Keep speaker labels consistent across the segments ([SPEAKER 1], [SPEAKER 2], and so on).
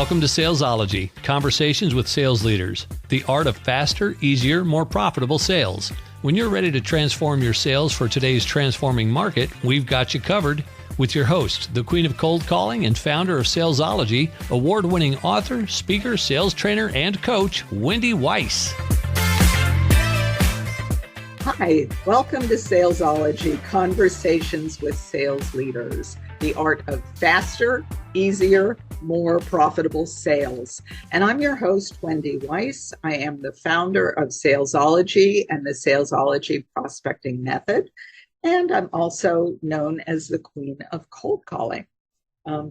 [SPEAKER 1] Welcome to Salesology, conversations with sales leaders, the art of faster, easier, more profitable sales. When you're ready to transform your sales for today's transforming market, we've got you covered with your host, the queen of cold calling and founder of Salesology, award-winning author, speaker, sales trainer, and coach, Wendy Weiss.
[SPEAKER 2] Hi, welcome to Salesology, conversations with sales leaders, the art of faster, easier, more profitable sales. And I'm your host, Wendy Weiss. I am the founder of Salesology and the Salesology Prospecting Method. And I'm also known as the queen of cold calling.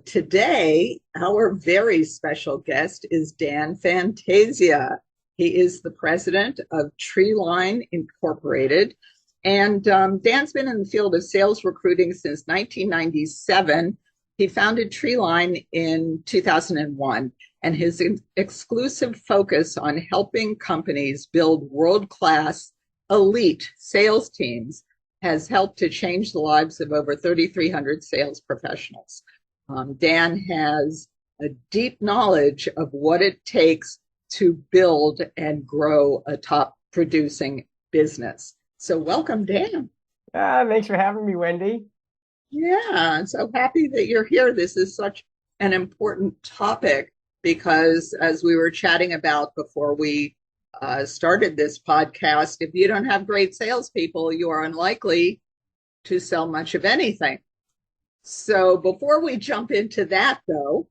[SPEAKER 2] Today, our very special guest is Dan Fantasia. He is the president of Treeline Incorporated. And Dan's been in the field of sales recruiting since 1997. He founded Treeline in 2001, and his exclusive focus on helping companies build world-class elite sales teams has helped to change the lives of over 3,300 sales professionals. Dan has a deep knowledge of what it takes to build and grow a top producing business. So welcome, Dan.
[SPEAKER 3] Thanks for having me, Wendy.
[SPEAKER 2] Yeah, I'm so happy that you're here. This is such an important topic because, as we were chatting about before we started this podcast, if you don't have great salespeople, you are unlikely to sell much of anything. So before we jump into that, though,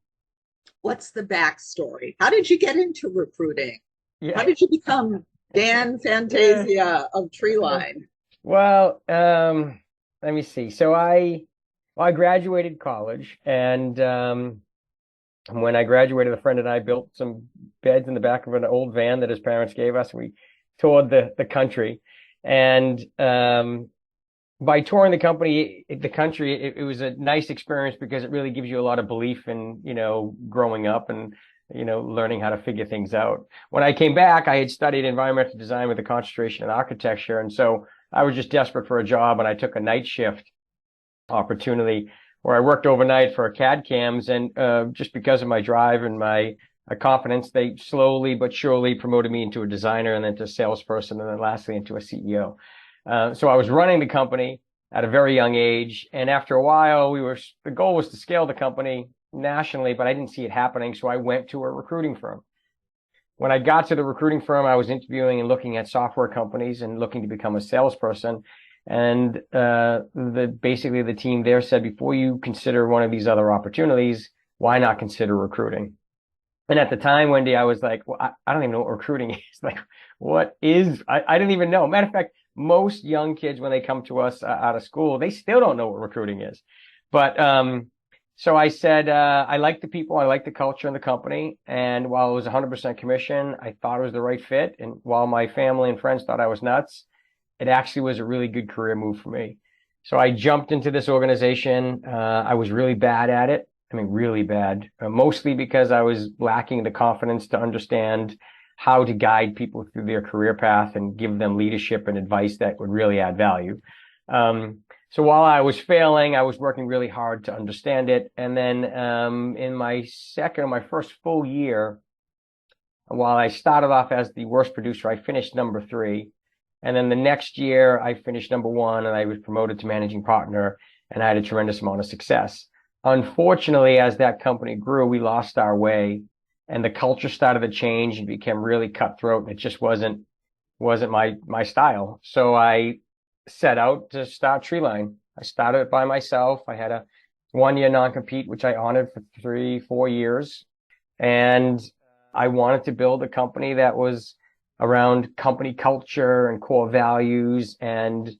[SPEAKER 2] what's the backstory? How did you get into recruiting? Yeah. How did you become Dan Fantasia of Treeline?
[SPEAKER 3] Well, let me see. So I graduated college, and when I graduated, a friend and I built some beds in the back of an old van that his parents gave us. We toured the country, and by touring the country, it was a nice experience because it really gives you a lot of belief in, growing up and, learning how to figure things out. When I came back, I had studied environmental design with a concentration in architecture. And so I was just desperate for a job, and I took a night shift opportunity where I worked overnight for CAD CAMs. And just because of my drive and my confidence, they slowly but surely promoted me into a designer and then to a salesperson, and then lastly into a CEO. So I was running the company at a very young age. And after a while, the goal was to scale the company nationally, but I didn't see it happening. So I went to a recruiting firm. When I got to the recruiting firm, I was interviewing and looking at software companies and looking to become a salesperson. And basically the team there said, before you consider one of these other opportunities, why not consider recruiting? And at the time, Wendy, I was like, well, I don't even know what recruiting is. Like, what is, I didn't even know. Matter of fact, most young kids, when they come to us out of school, they still don't know what recruiting is. But so I said, I like the people, I like the culture in the company. And while it was 100% commission, I thought it was the right fit. And while my family and friends thought I was nuts, it actually was a really good career move for me. So I jumped into this organization. I was really bad at it. I mean, really bad, mostly because I was lacking the confidence to understand how to guide people through their career path and give them leadership and advice that would really add value. So while I was failing, I was working really hard to understand it. And then in my first full year, while I started off as the worst producer, I finished number 3. And then the next year, I finished number 1, and I was promoted to managing partner, and I had a tremendous amount of success. Unfortunately, as that company grew, we lost our way, and the culture started to change and became really cutthroat, and it just wasn't my style. So I set out to start Treeline. I started it by myself. I had a 1-year non-compete, which I honored for 3-4 years. And I wanted to build a company that was around company culture and core values, and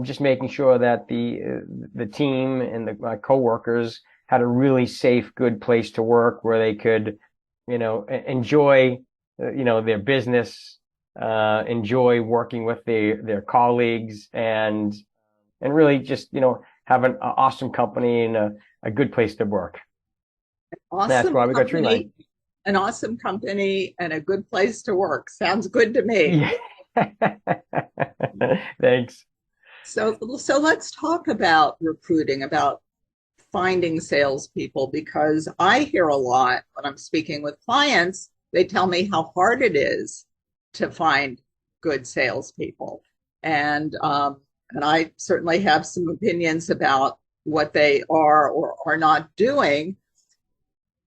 [SPEAKER 3] just making sure that the team and my coworkers had a really safe, good place to work where they could, enjoy, their business, enjoy working with their colleagues, and really just, have an awesome company and a good place to work.
[SPEAKER 2] Awesome.
[SPEAKER 3] That's why we got Treeline.
[SPEAKER 2] An awesome company and a good place to work. Sounds good to me.
[SPEAKER 3] Thanks.
[SPEAKER 2] So let's talk about recruiting, about finding salespeople? Because I hear a lot when I'm speaking with clients, they tell me how hard it is to find good salespeople. And I certainly have some opinions about what they are or are not doing.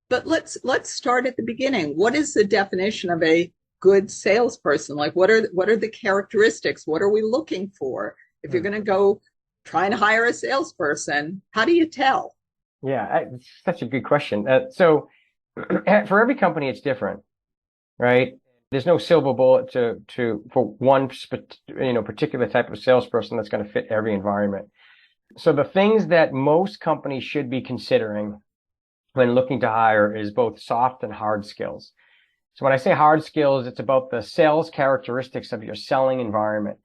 [SPEAKER 2] But let's start at the beginning. What is the definition of a good salesperson? Like what are the characteristics? What are we looking for? If you're going to go trying to hire a salesperson, how do you tell?
[SPEAKER 3] Yeah, it's such a good question. So for every company, it's different, right? There's no silver bullet for one particular type of salesperson that's going to fit every environment. So the things that most companies should be considering when looking to hire is both soft and hard skills. So when I say hard skills, it's about the sales characteristics of your selling environment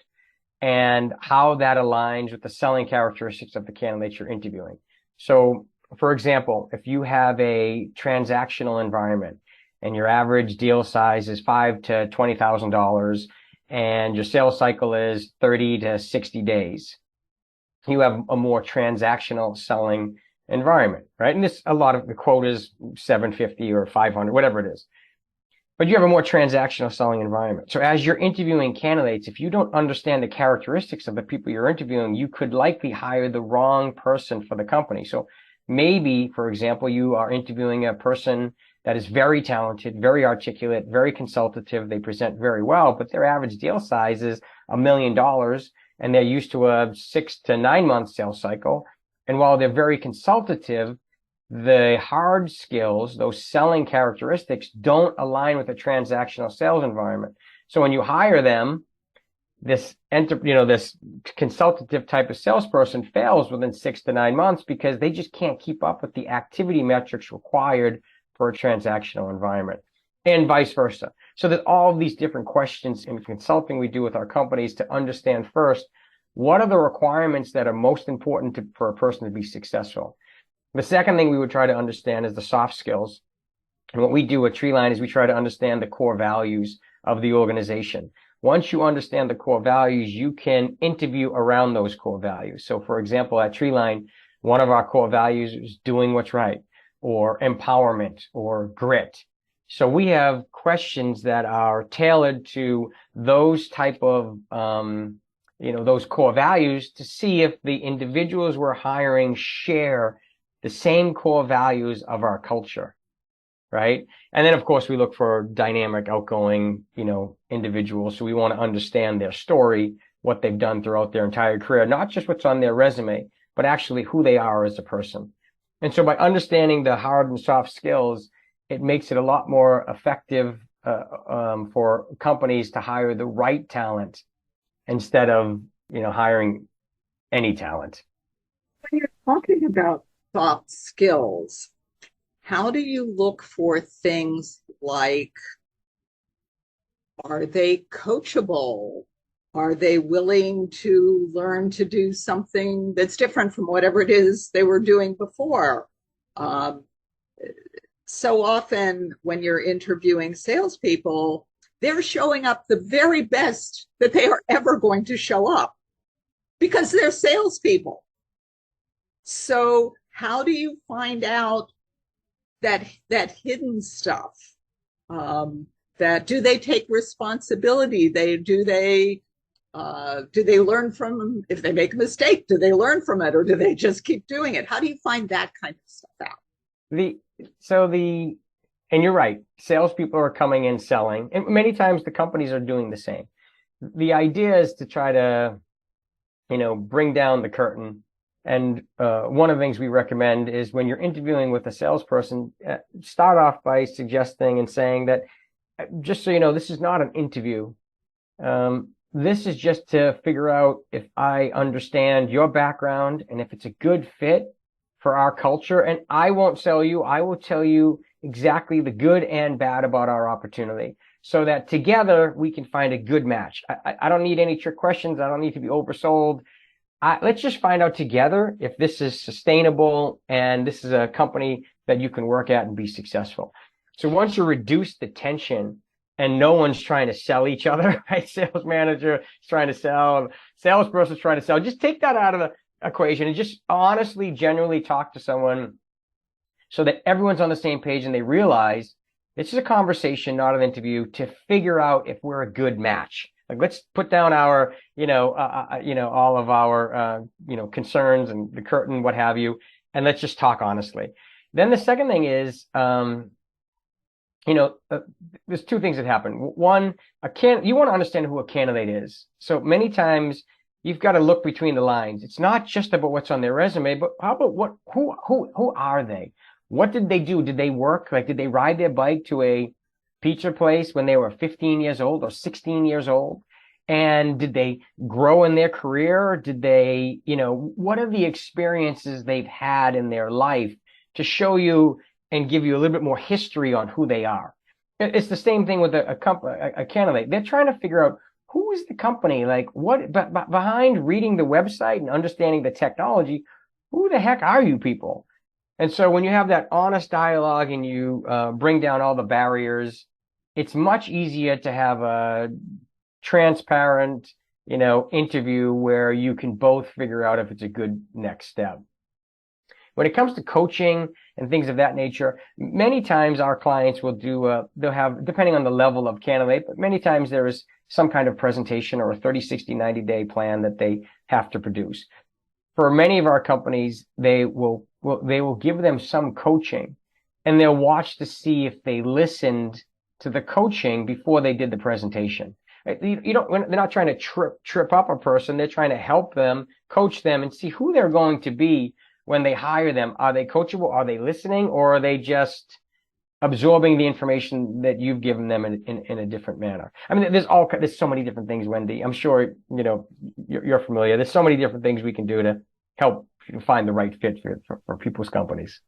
[SPEAKER 3] and how that aligns with the selling characteristics of the candidates you're interviewing. So, for example, if you have a transactional environment and your average deal size is $5,000 to $20,000 and your sales cycle is 30 to 60 days, you have a more transactional selling environment, right? And a lot of the quote is 750 or 500, whatever it is. But you have a more transactional selling environment. So as you're interviewing candidates, if you don't understand the characteristics of the people you're interviewing, you could likely hire the wrong person for the company. So maybe, for example, you are interviewing a person that is very talented, very articulate, very consultative. They present very well, but their average deal size is $1 million and they're used to a 6 to 9 month sales cycle. And while they're very consultative, the hard skills, those selling characteristics, don't align with the transactional sales environment. So when you hire them, this consultative type of salesperson fails within 6 to 9 months because they just can't keep up with the activity metrics required for a transactional environment, and vice versa. So there's all of these different questions in consulting we do with our companies to understand first, what are the requirements that are most important for a person to be successful? The second thing we would try to understand is the soft skills. And what we do at Treeline is we try to understand the core values of the organization. Once you understand the core values, you can interview around those core values. So for example, at Treeline, one of our core values is doing what's right, or empowerment, or grit. So we have questions that are tailored to those type of, those core values to see if the individuals we're hiring share the same core values of our culture, right? And then, of course, we look for dynamic, outgoing, individuals. So we want to understand their story, what they've done throughout their entire career, not just what's on their resume, but actually who they are as a person. And so by understanding the hard and soft skills, it makes it a lot more effective for companies to hire the right talent instead of, hiring any talent.
[SPEAKER 2] When you're talking about soft skills, how do you look for things like, are they coachable? Are they willing to learn to do something that's different from whatever it is they were doing before? So often when you're interviewing salespeople, they're showing up the very best that they are ever going to show up because they're salespeople. So how do you find out that hidden stuff? That do they take responsibility? Do they learn from, if they make a mistake, do they learn from it, or do they just keep doing it? How do you find that kind of stuff out?
[SPEAKER 3] And you're right, salespeople are coming in selling, and many times the companies are doing the same. The idea is to try to, bring down the curtain. And one of the things we recommend is when you're interviewing with a salesperson, start off by suggesting and saying that, just so you know, this is not an interview. This is just to figure out if I understand your background and if it's a good fit for our culture. And I won't sell you. I will tell you exactly the good and bad about our opportunity so that together we can find a good match. I don't need any trick questions. I don't need to be oversold. Let's just find out together if this is sustainable and this is a company that you can work at and be successful. So once you reduce the tension and no one's trying to sell each other, right? Sales manager is trying to sell, salesperson is trying to sell. Just take that out of equation and just honestly, genuinely talk to someone so that everyone's on the same page and they realize this is a conversation, not an interview, to figure out if we're a good match. Like, let's put down our, all of our, concerns and the curtain, what have you, and let's just talk honestly. Then the second thing is, there's two things that happen. One, you want to understand who a candidate is. So many times you've got to look between the lines. It's not just about what's on their resume, but how about who are they? What did they do? Did they work? Like, did they ride their bike to a pizza place when they were 15 years old or 16 years old? And did they grow in their career? Did they, what are the experiences they've had in their life to show you and give you a little bit more history on who they are? It's the same thing with a candidate. They're trying to figure out who is the company, like what, but behind reading the website and understanding the technology, who the heck are you people? And so when you have that honest dialogue and you bring down all the barriers, it's much easier to have a transparent, interview where you can both figure out if it's a good next step. When it comes to coaching and things of that nature, many times our clients will they'll have, depending on the level of candidate, but many times there is some kind of presentation or a 30, 60, 90-day plan that they have to produce. For many of our companies, they will give them some coaching, and they'll watch to see if they listened to the coaching before they did the presentation. They're not trying to trip up a person. They're trying to help them, coach them, and see who they're going to be when they hire them. Are they coachable? Are they listening? Or are they just absorbing the information that you've given them in a different manner? I mean, there's so many different things, Wendy. I'm sure, you're familiar. There's so many different things we can do to help find the right fit for people's companies.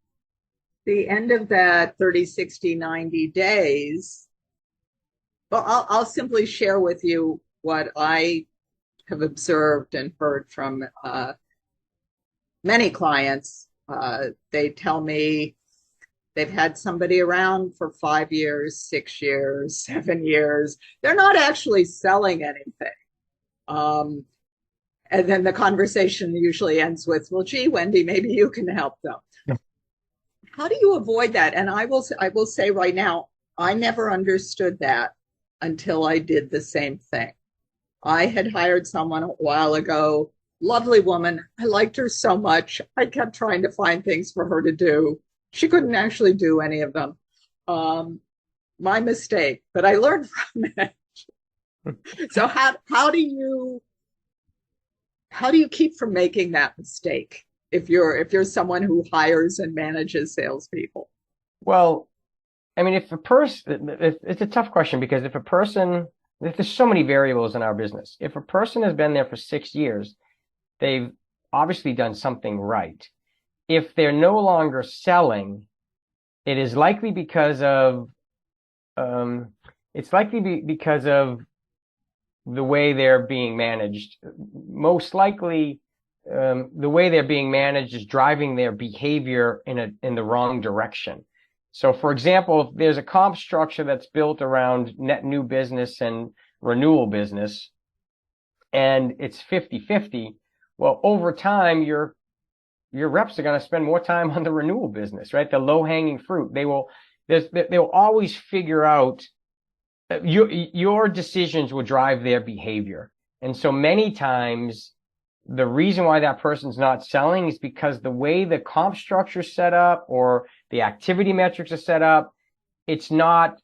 [SPEAKER 2] The end of that 30, 60, 90 days, well, I'll simply share with you what I have observed and heard from many clients. They tell me they've had somebody around for 5 years, 6 years, 7 years. They're not actually selling anything. And then the conversation usually ends with, well, gee, Wendy, maybe you can help them. Yeah. How do you avoid that? And I will say right now, I never understood that until I did the same thing. I had hired someone a while ago, lovely woman. I liked her so much. I kept trying to find things for her to do. She couldn't actually do any of them. My mistake, but I learned from it. So how do you keep from making that mistake if you're someone who hires and manages salespeople?
[SPEAKER 3] Well, I mean, it's a tough question, because if there's so many variables in our business. If a person has been there for 6 years, they've obviously done something right. If they're no longer selling, it is likely because of the way they're being managed. Most likely, the way they're being managed is driving their behavior in the wrong direction. So, for example, if there's a comp structure that's built around net new business and renewal business, and it's 50-50, well, over time, your reps are going to spend more time on the renewal business, right? The low-hanging fruit. They will always figure out your decisions will drive their behavior. And so many times, the reason why that person's not selling is because the way the comp structure is set up or the activity metrics are set up, it's not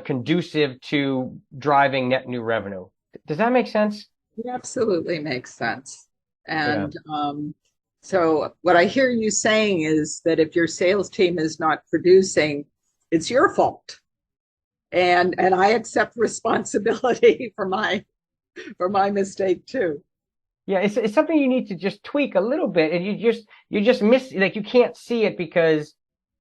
[SPEAKER 3] conducive to driving net new revenue. Does that make sense?
[SPEAKER 2] It absolutely makes sense. And so what I hear you saying is that if your sales team is not producing, it's your fault. And I accept responsibility for my mistake too.
[SPEAKER 3] Yeah, it's something you need to just tweak a little bit, and you just miss, like, you can't see it because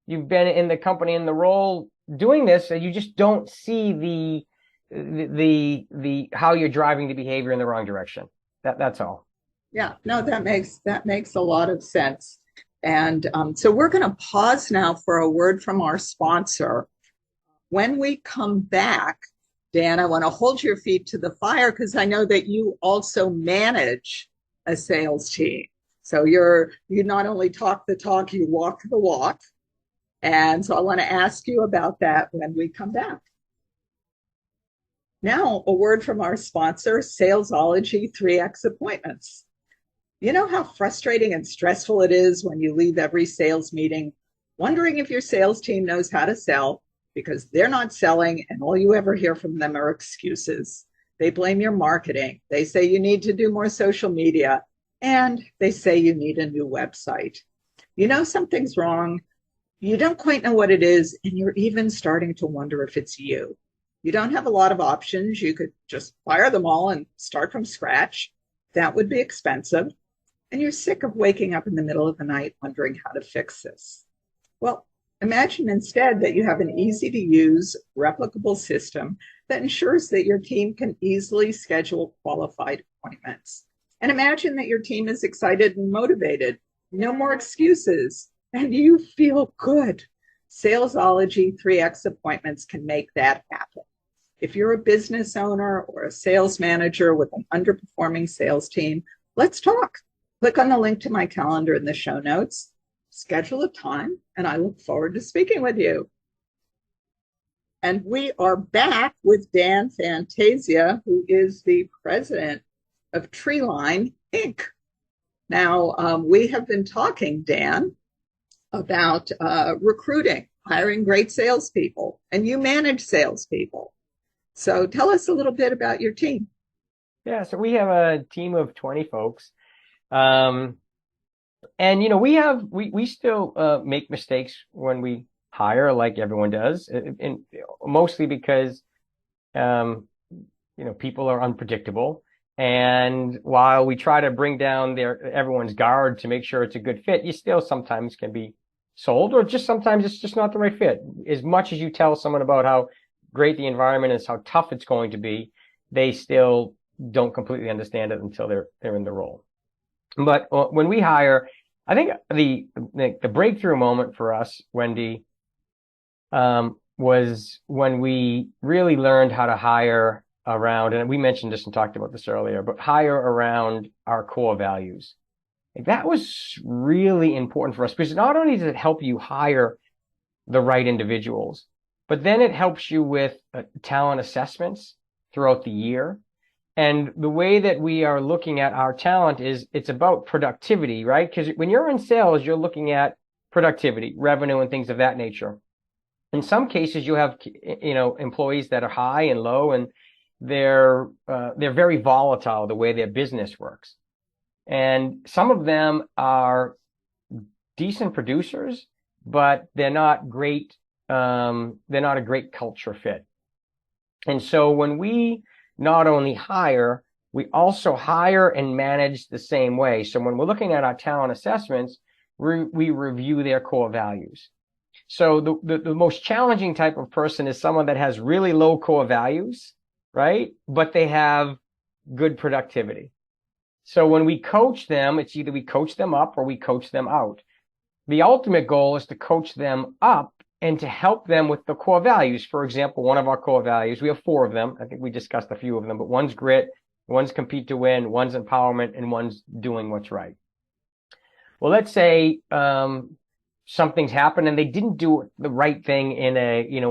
[SPEAKER 3] you've been in the company in the role doing this, and you just don't see the how you're driving the behavior in the wrong direction. That's all.
[SPEAKER 2] Yeah, no, that makes a lot of sense. And so we're going to pause now for a word from our sponsor. When we come back, Dan, I want to hold your feet to the fire because I know that you also manage a sales team. So you not only talk the talk, you walk the walk. And so I want to ask you about that when we come back. Now, a word from our sponsor, Salesology 3X Appointments. You know how frustrating and stressful it is when you leave every sales meeting wondering if your sales team knows how to sell because they're not selling and all you ever hear from them are excuses. They blame your marketing. They say you need to do more social media, and they say you need a new website. You know something's wrong. You don't quite know what it is, and you're even starting to wonder if it's you. You don't have a lot of options. You could just fire them all and start from scratch. That would be expensive. And you're sick of waking up in the middle of the night wondering how to fix this. Well, imagine instead that you have an easy-to-use, replicable system that ensures that your team can easily schedule qualified appointments. And imagine that your team is excited and motivated. No more excuses. And you feel good. Salesology 3X Appointments can make that happen. If you're a business owner or a sales manager with an underperforming sales team, let's talk. Click on the link to my calendar in the show notes, schedule a time, and I look forward to speaking with you. And we are back with Dan Fantasia, who is the president of Treeline, Inc. Now, we have been talking, Dan, about recruiting, hiring great salespeople, and you manage salespeople. So tell us a little bit about your team.
[SPEAKER 3] Yeah, so we have a team of 20 folks. And we still make mistakes when we hire, like everyone does, and mostly because people are unpredictable. And while we try to bring down everyone's guard to make sure it's a good fit, you still sometimes can be sold, or just sometimes it's just not the right fit. As much as you tell someone about how great the environment is, how tough it's going to be, they still don't completely understand it until they're in the role. But when we hire, I think the breakthrough moment for us, Wendy, was when we really learned how to hire around, and we mentioned this and talked about this earlier, but hire around our core values. That was really important for us because not only does it help you hire the right individuals, but then it helps you with talent assessments throughout the year. And the way that we are looking at our talent is it's about productivity, right? Because when you're in sales, you're looking at productivity, revenue, and things of that nature. In some cases, you have, employees that are high and low, and they're very volatile the way their business works. And some of them are decent producers, but they're not great. They're not a great culture fit. And so when we not only hire, we also hire and manage the same way. So when we're looking at our talent assessments, we review their core values. So the most challenging type of person is someone that has really low core values, right? But they have good productivity. So when we coach them, it's either we coach them up or we coach them out. The ultimate goal is to coach them up and to help them with the core values. For example, one of our core values, we have 4 of them. I think we discussed a few of them, but one's grit, one's compete to win, one's empowerment, and one's doing what's right. Well, let's say something's happened and they didn't do the right thing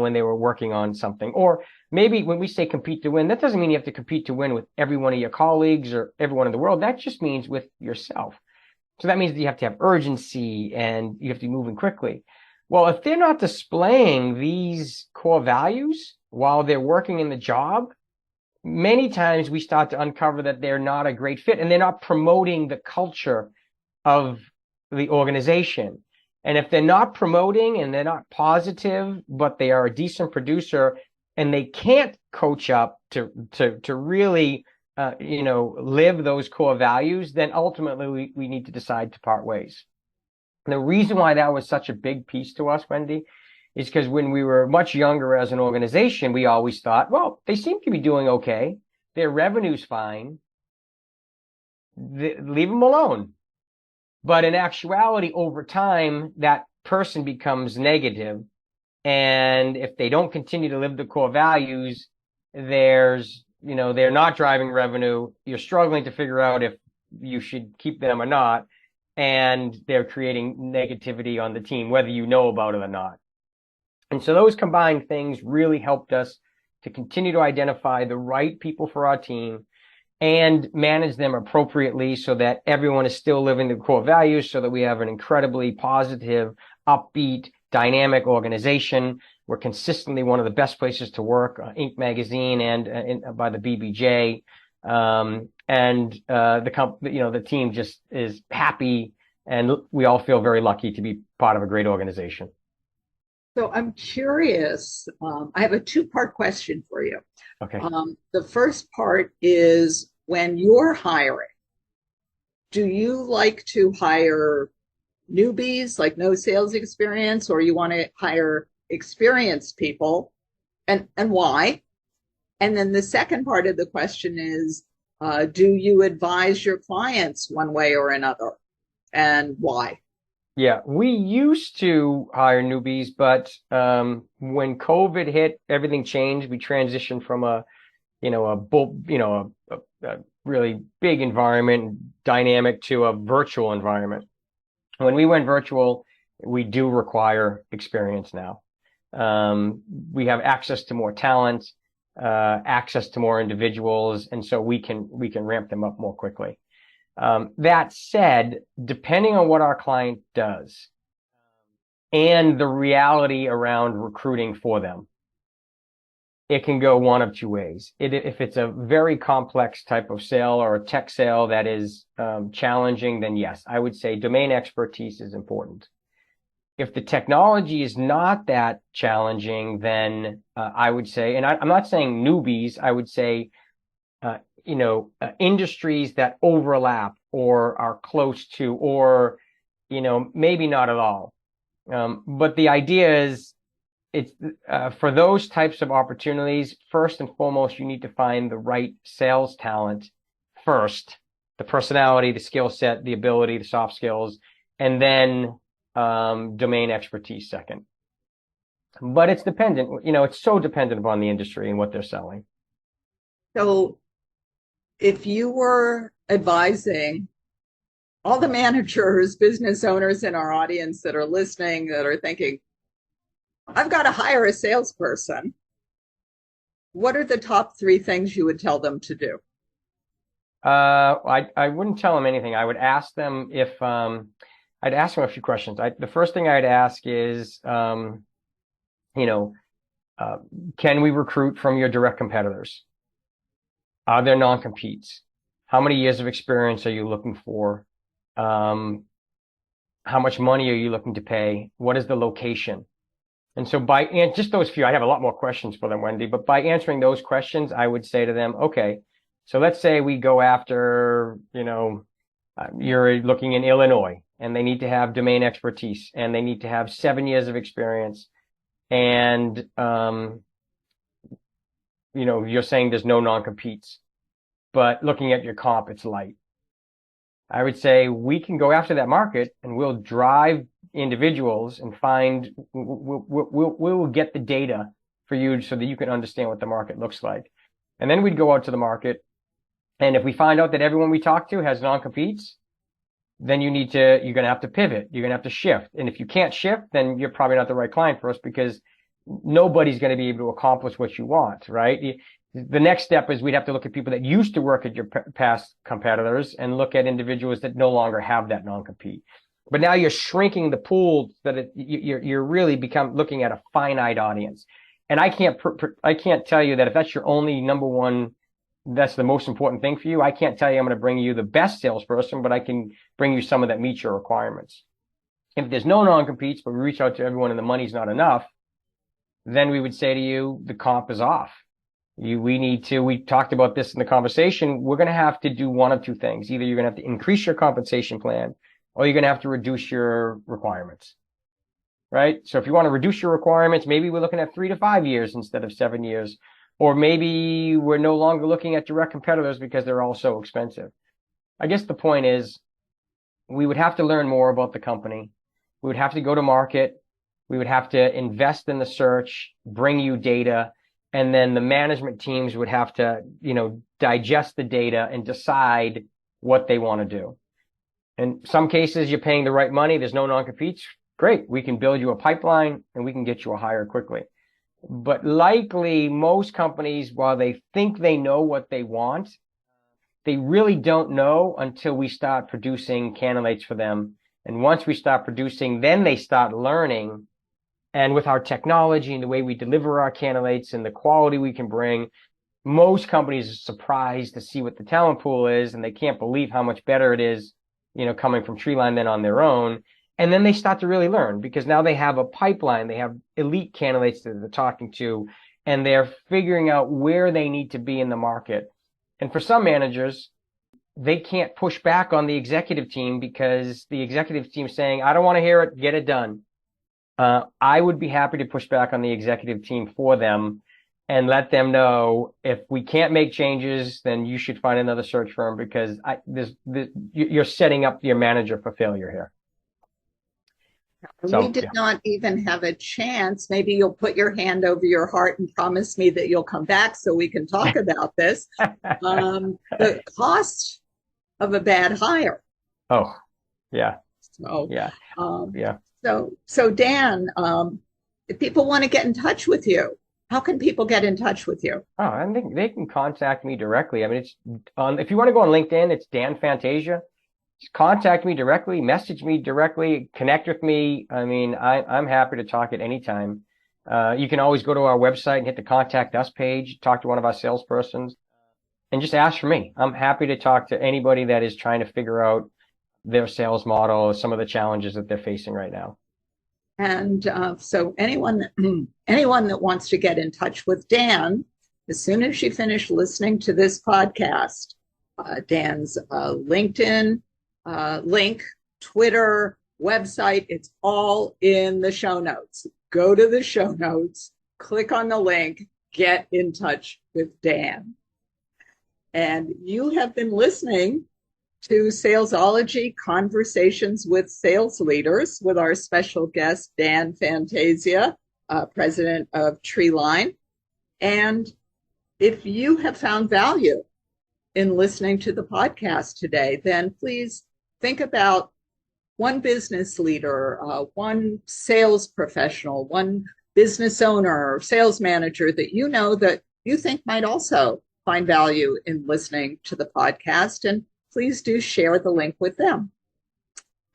[SPEAKER 3] when they were working on something. Or maybe when we say compete to win, that doesn't mean you have to compete to win with every one of your colleagues or everyone in the world. That just means with yourself. So that means that you have to have urgency and you have to be moving quickly. Well, if they're not displaying these core values while they're working in the job, many times we start to uncover that they're not a great fit and they're not promoting the culture of the organization. And if they're not promoting and they're not positive, but they are a decent producer and they can't coach up to really, live those core values, then ultimately we need to decide to part ways. And the reason why that was such a big piece to us, Wendy, is because when we were much younger as an organization, we always thought, well, they seem to be doing okay. Their revenue's fine. Leave them alone. But in actuality, over time, that person becomes negative. And if they don't continue to live the core values, they're not driving revenue. You're struggling to figure out if you should keep them or not. and they're creating negativity on the team, whether you know about it or not. And so those combined things really helped us to continue to identify the right people for our team and manage them appropriately so that everyone is still living the core values, so that we have an incredibly positive, upbeat, dynamic organization. We're consistently one of the best places to work, Inc. magazine and by the BBJ. The team just is happy, and we all feel very lucky to be part of a great organization.
[SPEAKER 2] So I'm curious. I have a two-part question for you.
[SPEAKER 3] Okay.
[SPEAKER 2] The first part is, when you're hiring, do you like to hire newbies, like no sales experience, or you want to hire experienced people, and why? And then the second part of the question is, do you advise your clients one way or another, and why?
[SPEAKER 3] Yeah, we used to hire newbies, but when COVID hit, everything changed. We transitioned from a really big environment, dynamic, to a virtual environment. When we went virtual, we do require experience now. We have access to more talent, access to more individuals, and so we can ramp them up more quickly. That said, depending on what our client does and the reality around recruiting for them, it can go one of two ways. If it's a very complex type of sale or a tech sale that is challenging, then yes, I would say domain expertise is important. If the technology is not that challenging, then I would say, and I'm not saying newbies, I would say, industries that overlap or are close to, or, maybe not at all. But the idea is, it's for those types of opportunities, first and foremost, you need to find the right sales talent first, the personality, the skill set, the ability, the soft skills, and then domain expertise second. But it's dependent, it's so dependent upon the industry and what they're selling.
[SPEAKER 2] So if you were advising all the managers, business owners in our audience that are listening, that are thinking, I've got to hire a salesperson, what are the top three things you would tell them to do?
[SPEAKER 3] I wouldn't tell them anything. I would ask them I'd ask them a few questions. The first thing I'd ask is, can we recruit from your direct competitors? Are there non-competes? How many years of experience are you looking for? How much money are you looking to pay? What is the location? And so just those few, I have a lot more questions for them, Wendy, but by answering those questions, I would say to them, okay, so let's say we go after, you're looking in Illinois, and they need to have domain expertise, and they need to have 7 years of experience. And, you're saying there's no non-competes, but looking at your comp, it's light. I would say we can go after that market, and we'll drive individuals and we'll get the data for you so that you can understand what the market looks like. And then we'd go out to the market, and if we find out that everyone we talk to has non-competes, then you're going to have to pivot. You're going to have to shift. And if you can't shift, then you're probably not the right client for us, because nobody's going to be able to accomplish what you want, right? The next step is we'd have to look at people that used to work at your past competitors and look at individuals that no longer have that non-compete. But now you're shrinking the pool, that you're really looking at a finite audience. And I can't tell you that if that's your only number one, that's the most important thing for you. I can't tell you I'm going to bring you the best salesperson, but I can bring you someone that meets your requirements. If there's no non-competes, but we reach out to everyone and the money's not enough, then we would say to you, the comp is off. We talked about this in the conversation. We're going to have to do one of two things. Either you're going to have to increase your compensation plan, or you're going to have to reduce your requirements, right? So if you want to reduce your requirements, maybe we're looking at 3 to 5 years instead of 7 years, or maybe we're no longer looking at direct competitors because they're all so expensive. I guess the point is, we would have to learn more about the company. We would have to go to market. We would have to invest in the search, bring you data, and then the management teams would have to, digest the data and decide what they want to do. In some cases, you're paying the right money. There's no non-competes. Great. We can build you a pipeline and we can get you a hire quickly. But likely most companies, while they think they know what they want, they really don't know until we start producing candidates for them. And once we start producing, then they start learning. And with our technology and the way we deliver our candidates and the quality we can bring, most companies are surprised to see what the talent pool is, and they can't believe how much better it is, coming from Treeline than on their own. And then they start to really learn because now they have a pipeline. They have elite candidates that they're talking to, and they're figuring out where they need to be in the market. And for some managers, they can't push back on the executive team because the executive team is saying, I don't want to hear it, get it done. I would be happy to push back on the executive team for them and let them know if we can't make changes, then you should find another search firm because you're setting up your manager for failure here.
[SPEAKER 2] We did not even have a chance. Maybe you'll put your hand over your heart and promise me that you'll come back so we can talk about this. The cost of a bad hire.
[SPEAKER 3] Oh, yeah.
[SPEAKER 2] So,
[SPEAKER 3] yeah. Yeah.
[SPEAKER 2] So Dan, if people want to get in touch with you, how can people get in touch with you?
[SPEAKER 3] Oh, I think they can contact me directly. I mean, it's if you want to go on LinkedIn, it's Dan Fantasia. Just contact me directly, message me directly, connect with me. I mean, I'm happy to talk at any time. You can always go to our website and hit the contact us page, talk to one of our salespersons, and just ask for me. I'm happy to talk to anybody that is trying to figure out their sales model, some of the challenges that they're facing right now.
[SPEAKER 2] And so anyone that wants to get in touch with Dan, as soon as you finish listening to this podcast, Dan's LinkedIn link, Twitter, website, it's all in the show notes. Go to the show notes, click on the link, get in touch with Dan. And you have been listening to Salesology Conversations with Sales Leaders with our special guest, Dan Fantasia, president of Treeline. And if you have found value in listening to the podcast today, then please think about one business leader, one sales professional, one business owner or sales manager that you know that you think might also find value in listening to the podcast. And please do share the link with them.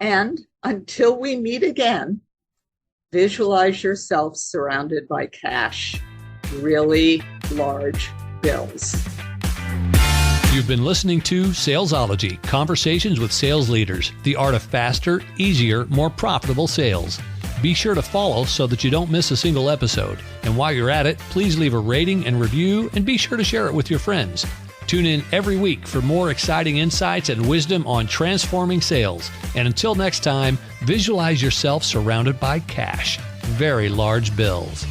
[SPEAKER 2] And until we meet again, visualize yourself surrounded by cash, really large bills.
[SPEAKER 1] You've been listening to Salesology, Conversations with Sales Leaders, the art of faster, easier, more profitable sales. Be sure to follow so that you don't miss a single episode. And while you're at it, please leave a rating and review and be sure to share it with your friends. Tune in every week for more exciting insights and wisdom on transforming sales. And until next time, visualize yourself surrounded by cash, very large bills.